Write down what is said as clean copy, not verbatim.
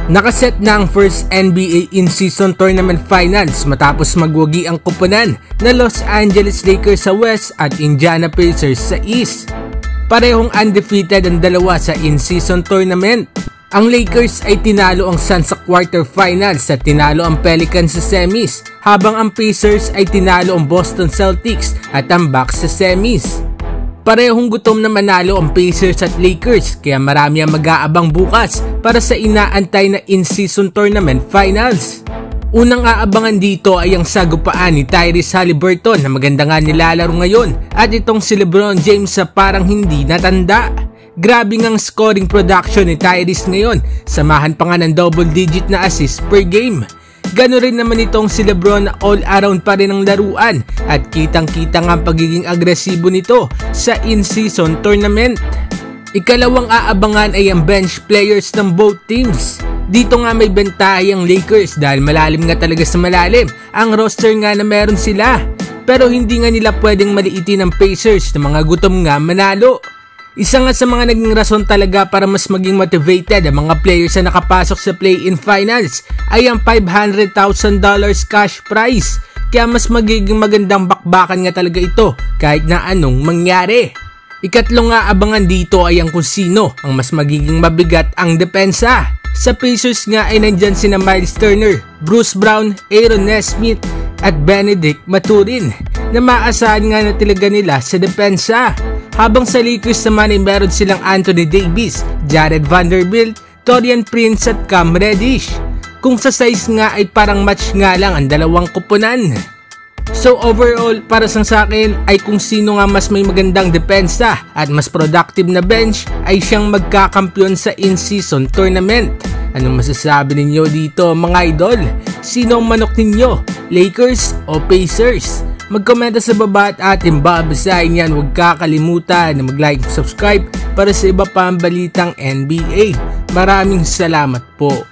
Nakaset na ang first NBA in-season tournament finals matapos magwagi ang koponan na Los Angeles Lakers sa West at Indiana Pacers sa East. Parehong undefeated ang dalawa sa in-season tournament. Ang Lakers ay tinalo ang Suns sa quarterfinals at tinalo ang Pelicans sa semis, habang ang Pacers ay tinalo ang Boston Celtics at ang Bucks sa semis. Parehong gutom na manalo ang Pacers at Lakers, kaya marami ang mag-aabang bukas para sa inaantay na in-season tournament finals. Unang aabangan dito ay ang sagupaan ni Tyrese Haliburton na maganda nga nilalaro ngayon, at itong si LeBron James sa parang hindi natanda. Grabe ngang scoring production ni Tyrese ngayon, samahan pa nga ng double digit na assist per game. Gano'n rin naman itong si LeBron na all-around pa rin ang laruan, at kitang-kita nga ang pagiging agresibo nito sa in-season tournament. Ikalawang aabangan ay ang bench players ng both teams. Dito nga may bentahe ang Lakers dahil malalim nga talaga sa malalim ang roster nga na meron sila. Pero hindi nga nila pwedeng maliitin ang Pacers na mga gutom nga manalo. Isa nga sa mga naging rason talaga para mas maging motivated ang mga players na nakapasok sa play-in finals ay ang $500,000 cash prize. Kaya mas magiging magandang bakbakan nga talaga ito kahit na anong mangyari. Ikatlong nga abangan dito ay ang kung sino ang mas magiging mabigat ang depensa. Sa Pacers nga ay nandyan sina Miles Turner, Bruce Brown, Aaron Nesmith at Benedict Mathurin na maasahan nga na talaga nila sa depensa. Habang sa Lakers naman ay meron silang Anthony Davis, Jared Vanderbilt, Taurean Prince at Cam Reddish. Kung sa size nga ay parang match nga lang ang dalawang koponan. So overall, para sa akin ay kung sino nga mas may magandang depensa at mas productive na bench ay siyang magkakampyon sa in-season tournament. Anong masasabi ninyo dito mga idol? Sino ang manok ninyo? Lakers o Pacers? Magkomenta sa baba at ating babasahin yan. Huwag kakalimutan na mag-like at subscribe para sa iba pang balitang NBA. Maraming salamat po.